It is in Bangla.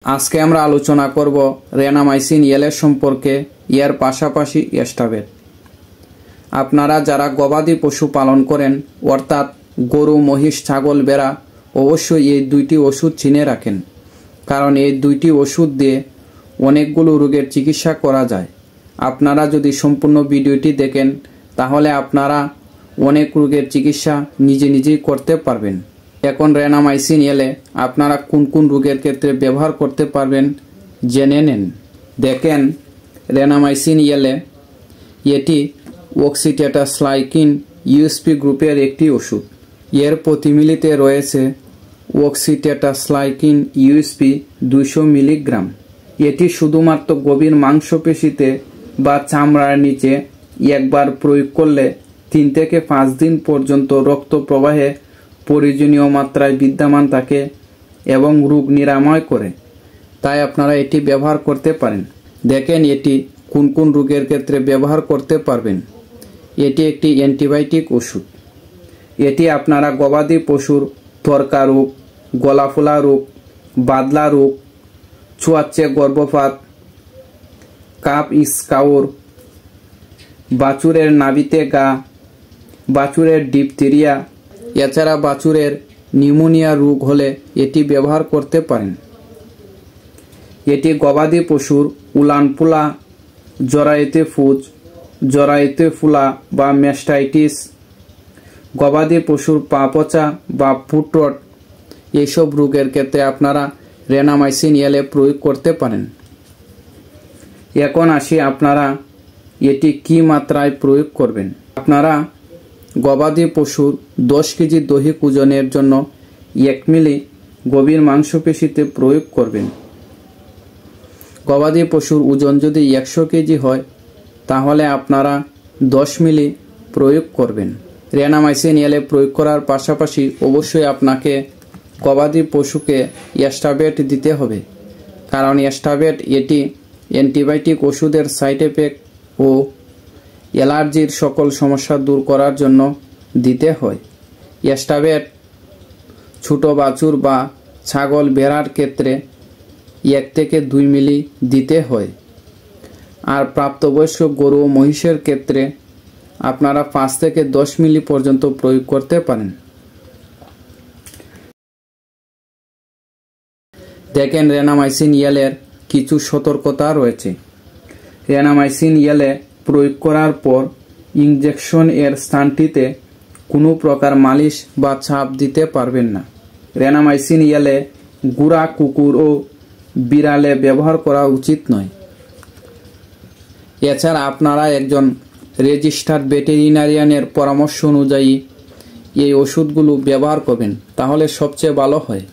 আজকে আমরা আলোচনা করব রেনামাইসিন এলের সম্পর্কে, এর পাশাপাশি এস্টাবেট। আপনারা যারা গবাদি পশু পালন করেন, অর্থাৎ গরু, মহিষ, ছাগল, ভেড়া, অবশ্যই এই দুইটি ওষুধ চিনে রাখেন, কারণ এই দুইটি ওষুধ দিয়ে অনেকগুলো রোগের চিকিৎসা করা যায়। আপনারা যদি সম্পূর্ণ ভিডিওটি দেখেন তাহলে আপনারা অনেক রোগের চিকিৎসা নিজেই করতে পারবেন। এখন রেনামাইসিন এলে আপনারা কোন কোন রোগের ক্ষেত্রে ব্যবহার করতে পারবেন জেনে নেন। দেখেন, রেনামাইসিন এলে এটি অক্সিটেট্রাসাইক্লিন ইউএসপি গ্রুপের একটি ওষুধ। এর প্রতি মিলিতে রয়েছে অক্সিটেট্রাসাইক্লিন ইউএসপি 200 মিলিগ্রাম। এটি শুধুমাত্র গভীর মাংসপেশিতে বা চামড়ার নিচে একবার প্রয়োগ করলে 3 থেকে 5 দিন পর্যন্ত রক্ত প্রবাহে প্রয়োজনীয় মাত্রায় বিদ্যমান থাকে এবং রোগ নিরাময় করে। তাই আপনারা এটি ব্যবহার করতে পারেন। দেখেন এটি কোন কোন রোগের ক্ষেত্রে ব্যবহার করতে পারবেন। এটি একটি অ্যান্টিবায়োটিক ওষুধ। এটি আপনারা গবাদি পশুর ত্বরকা রোগ, গলাফোলা রোগ, বাদলা রোগ, ছোঁয়াচে গর্ভপাত, কাপ স্কাউর, বাছুরের নাভিতে গা, বাছুরের ডিপথেরিয়া, এছাড়া বাছুরের নিউমোনিয়া রোগ হলে এটি ব্যবহার করতে পারেন। এটি গবাদি পশুর উলানপুলা, জরায়ুতে ফুজ, জরায়ুতে ফুলা বা ম্যাস্টাইটিস, গবাদি পশুর পা পচা বা ফুট রট, এইসব রোগের ক্ষেত্রে আপনারা রেনামাইসিন এলে প্রয়োগ করতে পারেন। এখন আসি আপনারা এটি কি মাত্রায় প্রয়োগ করবেন। আপনারা গবাদি পশুর 10 কেজি দৈহিক ওজনের জন্য 1 মিলি গভীর মাংসপেশিতে প্রয়োগ করবেন। গবাদি পশুর ওজন যদি 100 কেজি হয় তাহলে আপনারা 10 মিলি প্রয়োগ করবেন। রেনামাইসিন এলে প্রয়োগ করার পাশাপাশি অবশ্যই আপনাকে গবাদি পশুকে এস্টাবেট দিতে হবে, কারণ এস্টাবেট এটি অ্যান্টিবায়োটিক ওষুধের সাইড এফেক্ট ও অ্যালার্জির সকল সমস্যা দূর করার জন্য দিতে হয়। এস্টাবেট ছোট বাছুর বা ছাগল, ভেড়ার ক্ষেত্রে 1 থেকে 2 মিলি দিতে হয়, আর প্রাপ্তবয়স্ক গরু ও মহিষের ক্ষেত্রে আপনারা 5 থেকে 10 মিলি পর্যন্ত প্রয়োগ করতে পারেন। দেখেন, রেনামাইসিন এলের কিছু সতর্কতা রয়েছে। রেনামাইসিন এলে প্রয়োগ করার পর ইনজেকশন এর স্থানটিতে কোনো প্রকার মালিশ বা ছাপ দিতে পারবেন না। রেনামাইসিন এলে গুড়া কুকুর ও বিড়ালে ব্যবহার করা উচিত নয়। এছাড়া আপনারা একজন রেজিস্টার্ড ভেটেরিনারিয়ানের পরামর্শ অনুযায়ী এই ওষুধগুলো ব্যবহার করবেন, তাহলে সবচেয়ে ভালো হয়।